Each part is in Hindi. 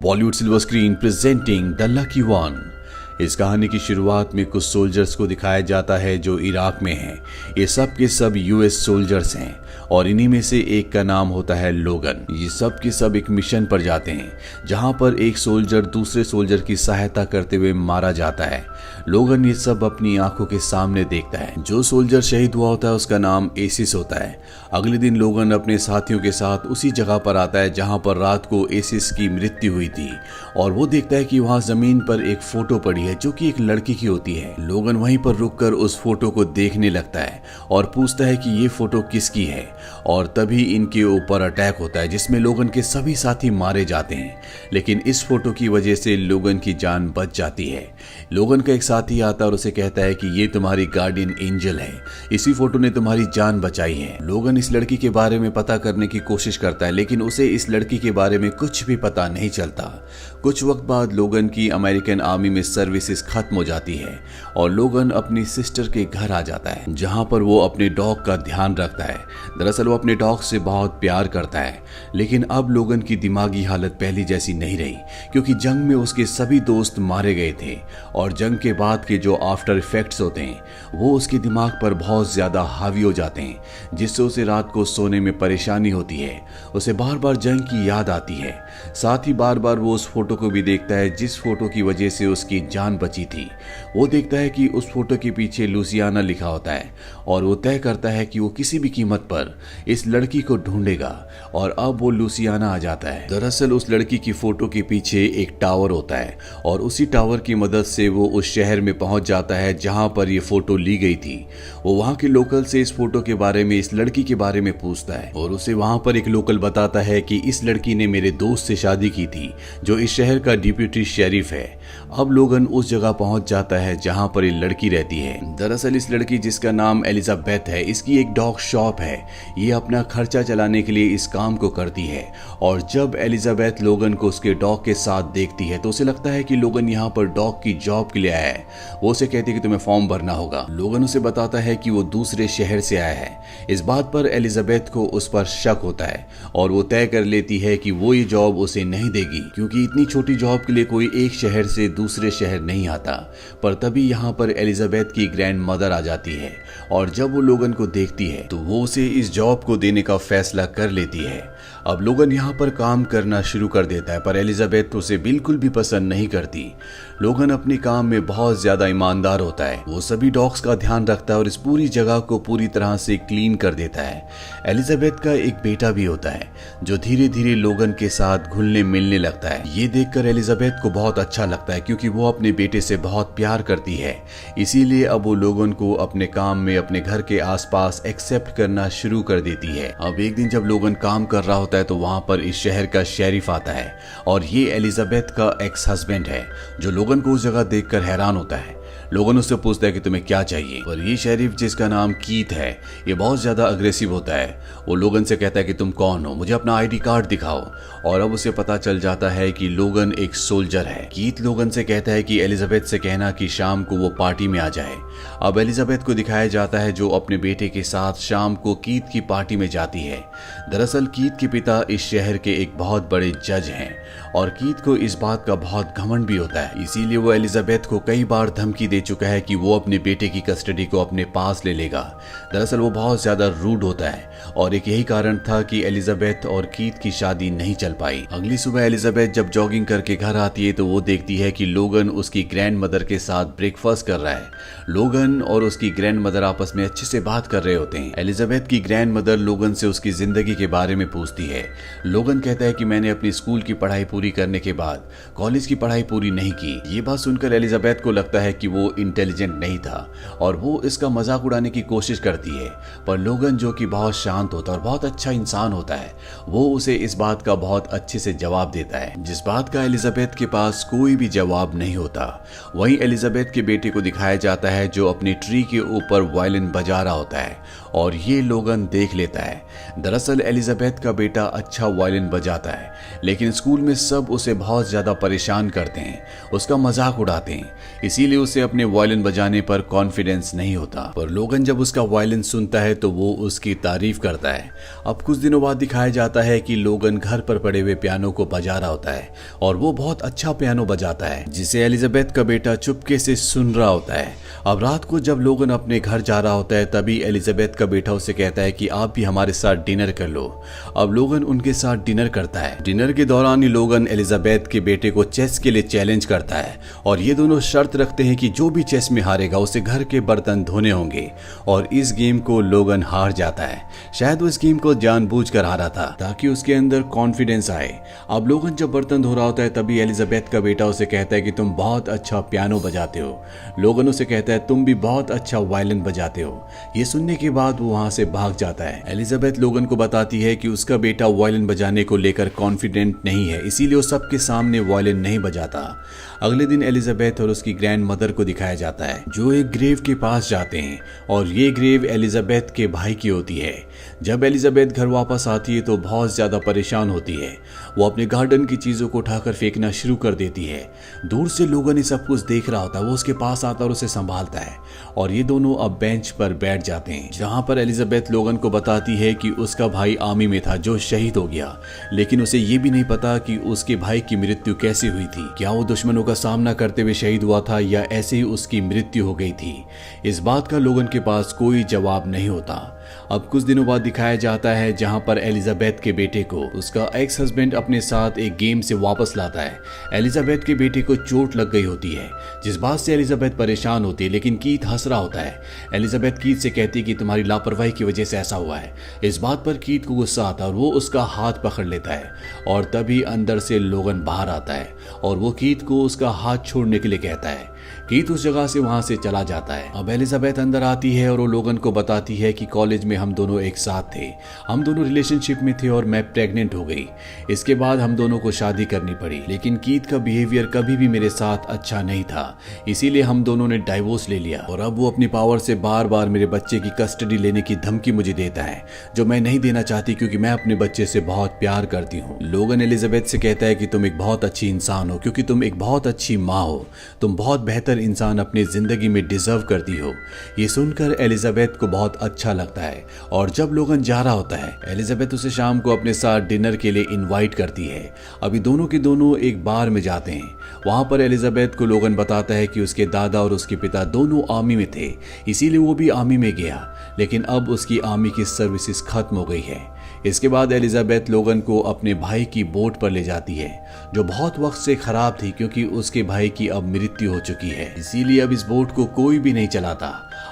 Bollywood silver screen presenting the lucky one. इस कहानी की शुरुआत में कुछ सोल्जर्स को दिखाया जाता है जो इराक में हैं। ये सब के सब यूएस सोल्जर्स हैं और इन्हीं में से एक का नाम होता है लोगन। ये सब के सब एक मिशन पर जाते हैं जहां पर एक सोल्जर दूसरे सोल्जर की सहायता करते हुए मारा जाता है। लोगन ये सब अपनी आंखों के सामने देखता है। जो सोल्जर शहीद हुआ होता है उसका नाम एसिस होता है। अगले दिन लोगन अपने साथियों के साथ उसी जगह पर आता है जहां पर रात को एसिस की मृत्यु हुई थी और वो देखता है कि वहां जमीन पर एक फोटो पड़ी है जो कि एक लड़की की होती है। लोगन वहीं पर रुककर उस फोटो को देखने लगता है और पूछता है कि ये फोटो किसकी है और तभी इनके ऊपर अटैक होता है जिसमें लोगन के सभी साथी मारे जाते हैं। लेकिन इस फोटो की वजह से लोगन की जान बच जाती है। लोगन का एक साथी आता है और उसे कहता है कि ये तुम्हारी गार्डियन एंजल है, इसी फोटो ने तुम्हारी जान बचाई है। लोगन इस लड़की के बारे में पता करने की कोशिश करता है लेकिन उसे इस लड़की के बारे में कुछ भी पता नहीं चलता। कुछ वक्त बाद लोगन की अमेरिकन आर्मी में सर्विसेज खत्म हो जाती है और लोगन अपनी सिस्टर के घर आ जाता है जहां पर वो अपने डॉग का ध्यान रखता है। दरअसल वो अपने डॉग से बहुत प्यार करता है लेकिन अब लोगन की दिमागी हालत पहली जैसी नहीं रही क्योंकि जंग में उसके सभी दोस्त मारे गए थे और जंग के बाद के जो आफ्टर इफेक्ट्स होते हैं वो उसके दिमाग पर बहुत ज्यादा हावी हो जाते हैं जिससे उसे रात को सोने में परेशानी होती है। उसे बार बार जंग की याद आती है। साथ ही बार बार वो उस फोटो को भी देखता है जिस फोटो की वजह से उसकी जान बची थी। वो देखता है कि उस फोटो के पीछे लुसियाना लिखा होता है और वो तय करता है कि वो किसी भी कीमत पर इस लड़की को ढूंढेगा और अब वो लुसियाना आ जाता है। दरअसल उस लड़की की फोटो के पीछे एक टावर होता है और उसी टावर की मदद से वो उस शहर में पहुंच जाता है जहां पर ये फोटो ली गई थी। वो वहां के लोकल से इस फोटो के बारे में, इस लड़की के बारे में पूछता है और उसे वहां पर एक लोकल बताता है कि इस लड़की ने मेरे दोस्त से शादी की थी जो इस शहर का डिप्टी शेरिफ है। अब लोगन उस जगह पहुंच जाता है जहां पर ये लड़की रहती है। दरअसल इस लड़की जिसका नाम एलिजाबेथ है, इसकी एक डॉग शॉप है। ये अपना खर्चा चलाने के लिए इस काम को करती है और जब एलिजाबेथ लोगन को उसके डॉग के साथ देखती है तो उसे लगता है कि लोगन यहाँ पर डॉग की जॉब के लिए आया है। वो उसे कहती है कि तुम्हें फॉर्म भरना होगा। लोगन उसे बताता है कि वो दूसरे शहर से आया है। इस बात पर एलिजाबेथ को उस पर शक होता है और वो तय कर लेती है कि वो ये जॉब उसे नहीं देगी क्योंकि इतनी छोटी जॉब के लिए कोई एक शहर से दूसरे शहर नहीं आता। पर तभी यहाँ पर एलिजाबेथ की ग्रैंड मदर आ जाती है और जब वो लोगन को देखती है तो वो उसे इस जॉब को देने का फैसला कर लेती है। अब लोगन यहाँ पर काम करना शुरू कर देता है पर एलिजाबेथ उसे बिल्कुल भी पसंद नहीं करती। लोगन अपने काम में बहुत ज्यादा ईमानदार होता है। वो सभी डॉग्स का ध्यान रखता है और इस पूरी जगह को पूरी तरह से क्लीन कर देता है। एलिजाबेथ का एक बेटा भी होता है जो धीरे धीरे लोगन के साथ घुलने मिलने लगता है। ये देखकर एलिजाबेथ को बहुत अच्छा लगता है क्योंकि वो अपने बेटे से बहुत प्यार करती है। इसीलिए अब वो लोगन को अपने काम में अपने घर के आसपास एक्सेप्ट करना शुरू कर देती है। अब एक दिन जब लोगन काम कर रहा होता है तो वहां पर इस शहर का शेरिफ आता है और ये एलिजाबेथ का एक्स हस्बैंड है जो लोगन को उस जगह देखकर हैरान होता है। लोगन उससे पूछता है कि तुम्हें क्या चाहिए। पर ये शेरिफ जिसका नाम कीथ है ये बहुत ज्यादा अग्रेसिव होता है। वो लोगन से कहता है कि तुम कौन हो, मुझे अपना आईडी कार्ड दिखाओ। और अब उसे पता चल जाता है कि लोगन एक सोल्जर है। कीथ लोगन से कहता है कि एलिजाबेथ से कहना कि शाम को वो पार्टी में आ जाए। अब एलिजाबेथ को दिखाया जाता है जो अपने बेटे के साथ शाम को कीथ की पार्टी में जाती है। दरअसल कीथ के पिता इस शहर के एक बहुत बड़े जज हैं और कीथ को इस बात का बहुत घमंड भी होता है। इसीलिए वो एलिजाबेथ को कई बार धमकी दे चुका है कि वो अपने बेटे की कस्टडी को अपने पास ले लेगा। दरअसल वो बहुत ज्यादा रूड होता है और एक यही कारण था कि एलिजाबेथ और कीथ की शादी नहीं चल पाई। अगली सुबह एलिजाबेथ जब जॉगिंग करके घर आती है तो वो देखती है कि लोगन उसकी ग्रैंड मदर के साथ ब्रेकफास्ट कर रहा है। लोगन और उसकी ग्रैंड मदर आपस में अच्छे से बात कर रहे होते हैं। एलिजाबेथ की ग्रैंड मदर लोगन से उसकी जिंदगी के बारे में पूछती है। लोगन कहता है कि मैंने अपनी स्कूल की पढ़ाई पूरी करने के बाद कॉलेज की पढ़ाई पूरी नहीं की। ये बात सुनकर एलिजाबेथ को लगता है कि वो इंटेलिजेंट नहीं था और वो इसका मजाक उड़ाने की कोशिश करती है। पर लोगन जो कि बहुत शांत होता है और बहुत अच्छा इंसान होता है वो उसे इस बात का बहुत अच्छे से जवाब देता है जिस बात का एलिजाबेथ के पास कोई भी जवाब नहीं होता। वहीं एलिजाबेथ के बेटे को दिखाया जाता है जो अपनी ट्री के ऊपर वायलिन बजा रहा होता है और ये लोगन देख लेता है। दरअसल एलिजाबेथ का बेटा अच्छा वायलिन बजाता है लेकिन स्कूल में सब उसे बहुत ज्यादा परेशान करते हैं, उसका मजाक उड़ाते हैं, इसीलिए उसे अपने वायलिन बजाने पर कॉन्फिडेंस नहीं होता। पर लोगन जब उसका वायलिन सुनता है तो वो उसकी तारीफ करता है। अब कुछ दिनों बाद दिखाया जाता है कि लोगन घर पर पड़े हुए पियानो को बजा रहा होता है और वो बहुत अच्छा पियानो बजाता है, जिसे एलिजाबेथ का बेटा चुपके से सुन रहा होता है। अब रात को जब लोगन अपने घर जा रहा होता है तभी एलिजाबेथ का बेटा उसे कहता है कि आप भी हमारे साथ डिनर कर लो। अब लोगन उनके साथ डिनर करता है। डिनर के दौरान ही लोगन एलिजाबेथ के बेटे को चेस के लिए चैलेंज करता है और ये दोनों शर्त रखते हैं कि जो भी चेस में हारेगा उसे घर के बर्तन धोने होंगे, और इस गेम को लोगन हार जाता है। शायद वो इस गेम को जानबूझकर हारा था ताकि उसके अंदर कॉन्फिडेंस आए। अब लोगन जब बर्तन धो रहा होता है तभी एलिजाबेथ का बेटा उसे कहता है कि तुम बहुत अच्छा पियानो बजाते हो। लोगन उसे कहता है तुम भी बहुत अच्छा वायलिन बजाते हो। ये सुनने के बाद वो वहां से भाग जाता है। एलिजाबेथ लोगन को बताती है कि उसका बेटा वायलिन बजाने को लेकर कॉन्फिडेंट नहीं है, इसीलिए वो सबके सामने वायलिन नहीं बजाता। अगले दिन एलिजाबेथ और उसकी ग्रैंड मदर को दिखाया जाता है जो एक ग्रेव के पास जाते हैं, और ये ग्रेव एलिजाबेथ के भाई की होती है। जब एलिजाबेथ घर वापस आती है तो बहुत ज्यादा परेशान होती है। वो अपने गार्डन की चीजों को उठाकर फेंकना शुरू कर देती है। दूर से लोगन ये सब कुछ देख रहा होता है। वो उसके पास आता और उसे संभालता है और ये दोनों अब बेंच पर बैठ जाते हैं, जहां पर एलिजाबेथ लोगन को बताती है कि उसका भाई आर्मी में था जो शहीद हो गया, लेकिन उसे ये भी नहीं पता कि उसके भाई की मृत्यु कैसे हुई थी। क्या वो दुश्मनों का सामना करते हुए शहीद हुआ था या ऐसे ही उसकी मृत्यु हो गई थी? इस बात का लोगन के पास कोई जवाब नहीं होता। अब कुछ दिनों बाद दिखाया जाता है जहां पर एलिजाबेथ के बेटे को उसका एक्स हस्बैंड अपने साथ एक गेम से वापस लाता है। एलिजाबेथ के बेटे को चोट लग गई होती है, जिस बात से एलिजाबेथ परेशान होती है, लेकिन कीथ हंस रहा होता है। एलिजाबेथ कीथ से कहती है कि तुम्हारी लापरवाही की वजह से ऐसा हुआ है। इस बात पर कीथ को गुस्सा आता है और वो उसका हाथ पकड़ लेता है, और तभी अंदर से लोगन बाहर आता है और वो कीथ को उसका हाथ छोड़ने के लिए कहता है। कीथ उस जगह से वहां से चला जाता है। अब एलिजाबेथ अंदर आती है और वो लोगन को बताती है कि कॉलेज में हम दोनों एक साथ थे, हम दोनों रिलेशनशिप में थे और मैं प्रेग्नेंट हो गई। इसके बाद हम दोनों को शादी करनी पड़ी, लेकिन कीथ का बिहेवियर कभी भी मेरे साथ अच्छा नहीं था, इसीलिए हम दोनों ने डाइवोर्स ले लिया, और अब वो अपनी पावर से बार बार मेरे बच्चे की कस्टडी लेने की धमकी मुझे देता है, जो मैं नहीं देना चाहती क्योंकि मैं अपने बच्चे से बहुत प्यार करती हूँ। लोगन एलिजाबेथ से कहता है कि तुम एक बहुत अच्छी इंसान हो, क्योंकि तुम एक बहुत अच्छी माँ हो, तुम बहुत बेहतर इंसान अपनी जिंदगी में डिजर्व करती हो। ये सुनकर एलिजाबेथ को बहुत अच्छा लगता है, और जब लोगन जा रहा होता है एलिजाबेथ उसे शाम को अपने साथ डिनर के लिए इनवाइट करती है। अभी दोनों के दोनों एक बार में जाते हैं। वहां पर एलिजाबेथ को लोगन बताता है कि उसके दादा और उसके पिता दोनों आर्मी में थे, इसीलिए वो भी आर्मी में गया, लेकिन अब उसकी आर्मी की सर्विसेज खत्म हो गई है। इसके बाद एलिजाबेथ लोगन को अपने भाई की बोट पर ले जाती है, जो बहुत वक्त से खराब थी क्योंकि उसके भाई की अब मृत्यु हो चुकी है, इसीलिए अब इस बोट को कोई भी नहीं चलाता।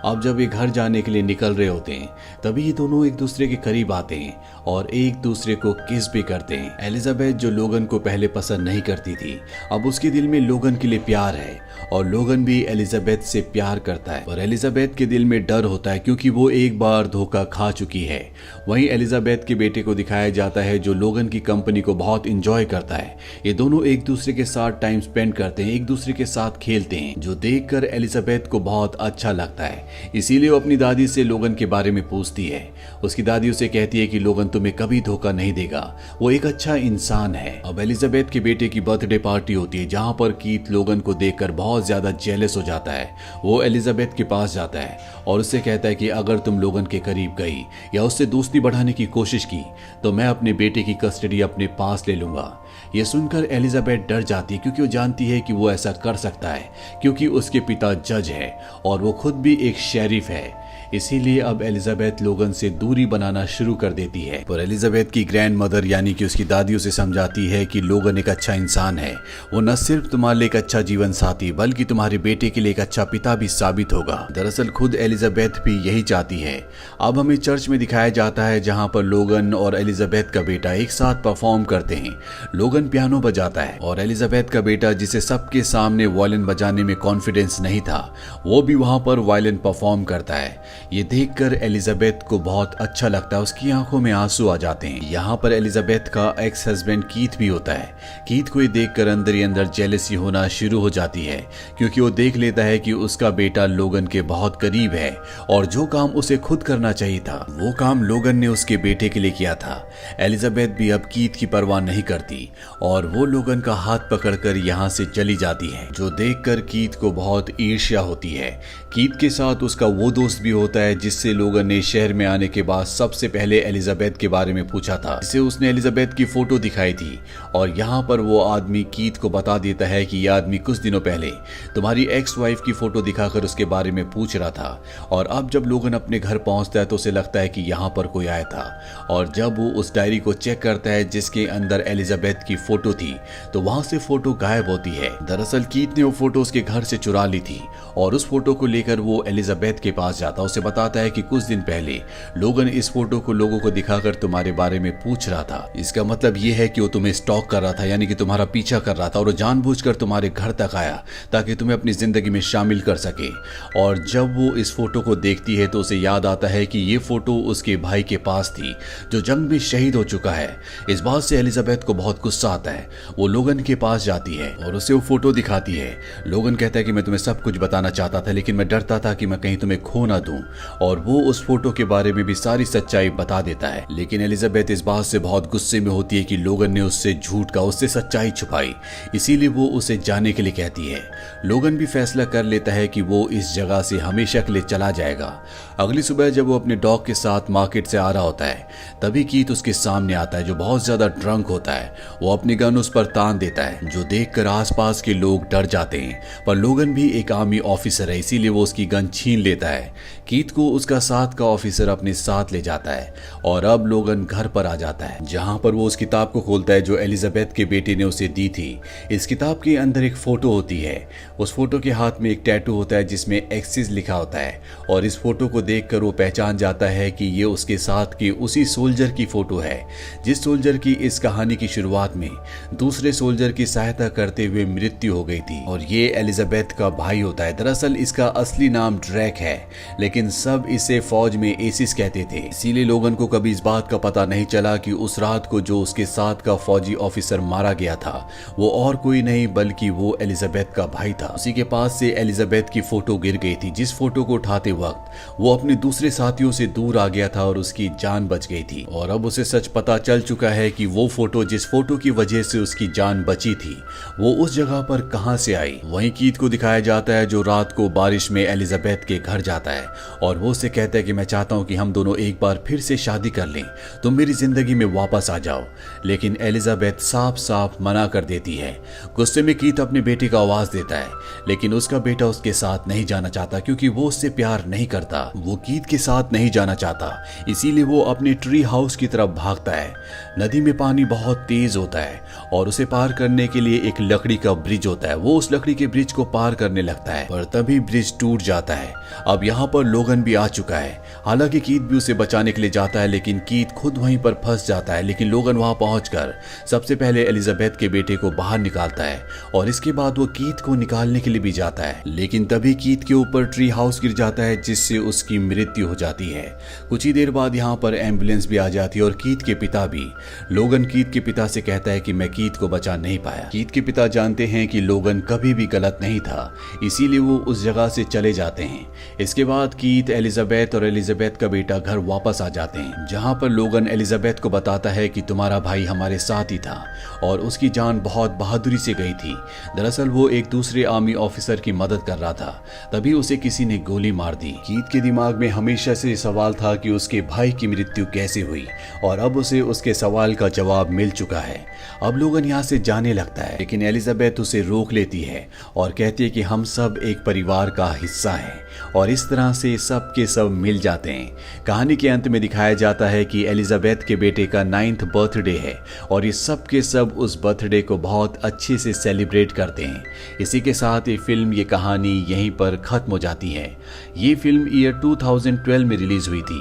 अब जब ये घर जाने के लिए निकल रहे होते हैं तभी ये दोनों एक दूसरे के करीब आते हैं और एक दूसरे को किस भी करते हैं। एलिजाबेथ जो लोगन को पहले पसंद नहीं करती थी, अब उसके दिल में लोगन के लिए प्यार है, और लोगन भी एलिजाबेथ से प्यार करता है, और एलिजाबेथ के दिल में डर होता है क्योंकि वो एक बार धोखा खा चुकी है। वहीं एलिजाबेथ के बेटे को दिखाया जाता है जो लोगन की कंपनी को बहुत इंजॉय करता है। ये दोनों एक दूसरे के साथ टाइम स्पेंड करते हैं, एक दूसरे के साथ खेलते हैं, जो देखकर एलिजाबेथ को बहुत अच्छा लगता है। इसीलिए वो अपनी दादी से लोगन के बारे में पूछती है। उसकी दादी उसे कहती है कि लोगन तुम्हें कभी धोखा नहीं देगा, वो एक अच्छा इंसान है। अब एलिजाबेथ के बेटे की बर्थडे पार्टी होती है, जहां पर कीथ लोगन को देखकर बहुत ज्यादा जेलस हो जाता है। वो एलिजाबेथ के पास जाता है और उससे कहता है कि अगर तुम लोगन के करीब गई या उससे दोस्ती बढ़ाने की कोशिश की तो मैं अपने बेटे की कस्टडी अपने पास ले लूंगा। यह सुनकर एलिजाबेथ डर जाती है क्योंकि वो जानती है कि वो ऐसा कर सकता है क्योंकि उसके पिता जज है और वो खुद भी एक शेरिफ है। इसीलिए अब एलिजाबेथ लोगन से दूरी बनाना शुरू कर देती है। पर एलिजाबेथ की ग्रैंड मदर यानी कि उसकी दादी उसे समझाती है कि लोगन एक अच्छा इंसान है, वो न सिर्फ तुम्हारे लिए एक अच्छा जीवन साथी बल्कि तुम्हारे बेटे के लिए एक अच्छा पिता भी साबित होगा। दरअसल खुद एलिजाबेथ भी यही चाहती है। अब हमें चर्च में दिखाया जाता है जहां पर लोगन और एलिजाबेथ का बेटा एक साथ परफॉर्म करते हैं। लोगन पियानो बजाता है और एलिजाबेथ का बेटा, जिसे सबके सामने वायलिन बजाने में कॉन्फिडेंस नहीं था, वो भी वहां पर वायलिन परफॉर्म करता है। ये देखकर एलिजाबेथ को बहुत अच्छा लगता है, उसकी आंखों में आंसू आ जाते हैं। यहाँ पर एलिजाबेथ का एक्स हस्बैंड कीथ भी होता है। कीथ को ये देखकर अंदर ही अंदर जेलसी होना शुरू हो जाती है, क्योंकि वो देख लेता है कि उसका बेटा लोगन के बहुत करीब है और जो काम उसे खुद करना चाहिए था वो काम लोगन ने उसके बेटे के लिए किया था। एलिजाबेथ भी अब कीथ की परवाह नहीं करती और वो लोगन का हाथ पकड़कर यहाँ से चली जाती है, जो देखकर कीथ को बहुत ईर्ष्या होती है। कीथ के साथ उसका वो दोस्त भी होता है जिससे लोगन ने शहर में आने के बाद सबसे पहले एलिजाबेथ के बारे में पूछा था, जिसे उसने एलिजाबेथ की फोटो दिखाई थी। और यहाँ पर वो आदमी कीथ को बता देता है कि यह आदमी कुछ दिनों पहले तुम्हारी एक्स वाइफ की फोटो दिखाकर उसके बारे में पूछ रहा था। और अब जब लोगन अपने घर पहुंचता है तो उसे लगता है कि यहाँ पर कोई आया था, और जब वो उस डायरी को चेक करता है जिसके अंदर एलिजाबेथ की फोटो थी तो वहां से फोटो गायब होती है। दरअसल कीथ ने वो फोटो उसके घर से चुरा ली थी और उस फोटो को लेकर वो एलिजाबेथ के पास जाता, उसे बताता है कि कुछ दिन पहले लोगन इस फोटो को लोगों को दिखाकर तुम्हारे बारे में पूछ रहा था। इसका मतलब ये है कि वो तुम्हें स्टॉक कर रहा था, यानी कि तुम्हारा पीछा कर रहा था, और वो जानबूझकर तुम्हारे घर तक आया ताकि तुम्हें अपनी जिंदगी में शामिल कर सके। और जब वो इस फोटो को देखती है तो उसे याद आता है कि ये फोटो उसके भाई के पास थी जो जंग में शहीद हो चुका है। इस बात से एलिजाबेथ को बहुत गुस्सा आता है। वो लोगन के पास जाती है और उसे वो फोटो दिखाती है। लोगन कहता है कि मैं तुम्हें सब कुछ बताना चाहता था, लेकिन मैं डरता था कि मैं कहीं तुम्हें खो ना दूं, और वो उस फोटो के बारे में भी सारी सच्चाई बता देता है। लेकिन एलिजाबेथ इस बात से बहुत गुस्से में होती है कि लोगन ने उससे झूठ का, उससे सच्चाई छुपाई, इसीलिए वो उसे जाने के लिए कहती है। लोगन भी फैसला कर लेता है कि वो इस जगह से हमेशा के लिए चला जाएगा। अगली सुबह जब वो अपने डॉग के साथ मार्केट से आ रहा होता है तभी कीथ उसके सामने आता है, जो बहुत ज्यादा ड्रंक होता है। वो अपनी गन उस पर तान देता है, जो देखकर आसपास के लोग डर जाते हैं, पर लोगन भी एक आर्मी ऑफिसर है इसीलिए वो उसकी गन छीन लेता है। कीथ को उसका साथ का ऑफिसर अपने साथ ले जाता है और अब लोगन घर पर आ जाता है, जहां पर वो उस किताब को खोलता है जो एलिजाबेथ के बेटे ने उसे दी थी। इस किताब के अंदर एक फोटो होती है। उस फोटो के हाथ में एक टैटू होता है जिसमें एक्सिस लिखा होता है, और इस फोटो को देखकर वो पहचान जाता है कि ये उसके साथ की उसी सोल्जर की फोटो है जिस सोल्जर की इस कहानी की शुरुआत में दूसरे सोल्जर की सहायता करते हुए मृत्यु हो गई थी। और ये एलिजाबेथ का भाई होता है। दरअसल इसका असली नाम ड्रैक है, लेकिन सब इसे फौज में एसिस कहते थे, इसीलिए लोगन को कभी इस बात का पता नहीं चला कि उस रात को जो उसके साथ का फौजी ऑफिसर मारा गया था वो और कोई नहीं बल्कि वो एलिजाबेथ का भाई था। उसी के पास से एलिजाबेथ की फोटो गिर गई थी, जिस फोटो को उठाते वक्त वो अपने दूसरे साथियों से दूर आ गया था और उसकी जान बच गई थी। और अब उसे सच पता चल चुका है कि वो फोटो, जिस फोटो की वजह से उसकी जान बची थी, वो उस जगह पर कहां से आई। वहीं कीथ को दिखाया जाता है जो रात को बारिश में एलिजाबेथ के घर जाता है और वो उसे कहता है कि मैं चाहता हूं कि हम दोनों एक बार फिर से शादी कर लें, तुम मेरी जिंदगी में वापस आ जाओ। लेकिन एलिजाबेथ साफ साफ मना कर देती है। गुस्से में कीथ अपने बेटे को आवाज देता है, लेकिन उसका बेटा उसके साथ नहीं जाना चाहता क्योंकि वो उससे प्यार नहीं करता। वो कीथ के साथ नहीं जाना चाहता, इसीलिए वो अपने ट्री हाउस की तरफ भागता है। नदी में पानी बहुत तेज होता है और उसे पार करने के लिए एक लकड़ी का ब्रिज होता है। वो उस लकड़ी के ब्रिज को पार करने लगता है, पर तभी ब्रिज टूट जाता है। अब यहाँ पर लोगन भी आ चुका है। हालांकि कीथ भी उसे बचाने के लिए जाता है, लेकिन कीथ खुद वहीं पर फंस जाता है। लेकिन लोगन वहां पहुंचकर सबसे पहले एलिजाबेथ के बेटे को बाहर निकालता है और इसके बाद वो कीथ को निकालने के लिए भी जाता है, लेकिन तभी कीथ के ऊपर ट्री हाउस गिर जाता है जिससे उसकी मृत्यु हो जाती है। कुछ ही देर बाद यहाँ पर एम्बुलेंस भी आ जाती है और कीथ के पिता भी। लोगन कीथ के पिता से कहता है कि मैं कीथ को बचा नहीं पाया। कीथ के पिता जानते हैं कि लोगन कभी भी गलत नहीं था, इसीलिए वो उस जगह से चले जाते हैं। इसके बाद कीथ, एलिजाबेथ और एलिजाबेथ का बेटा घर वापस आ जाते हैं, जहां पर लोगन एलिजाबेथ को बताता है कि तुम्हारा भाई हमारे साथ ही था और उसकी जान बहुत बहादुरी से गई थी। दरअसल वो एक दूसरे आर्मी ऑफिसर की मदद कर रहा था, तभी उसे किसी ने गोली मार दी। कीथ के दिमाग में हमेशा से सवाल था कि उसके भाई की मृत्यु कैसे हुई, और अब उसे उसके सवाल का जवाब मिल चुका है। अब लोगन यहाँ से जाने लगता है, लेकिन एलिजाबेथ उसे रोक लेती है और कहती है कि हम सब एक परिवार का हिस्सा हैं और इस तरह से सब के सब मिल जाते हैं। कहानी के अंत में दिखाया जाता है कि एलिजाबेथ के बेटे का 9th बर्थडे है और ये सब के सब उस बर्थडे को बहुत अच्छे से सेलिब्रेट करते हैं। इसी के साथ ये फिल्म, ये कहानी यहीं पर खत्म हो जाती है। ये फिल्म ईयर 2012 में रिलीज हुई थी।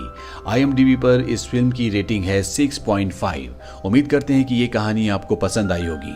IMDb पर इस फिल्म की रेटिंग है 6.5। उम्मीद करते हैं कि ये कहानी आपको पसंद आई होगी।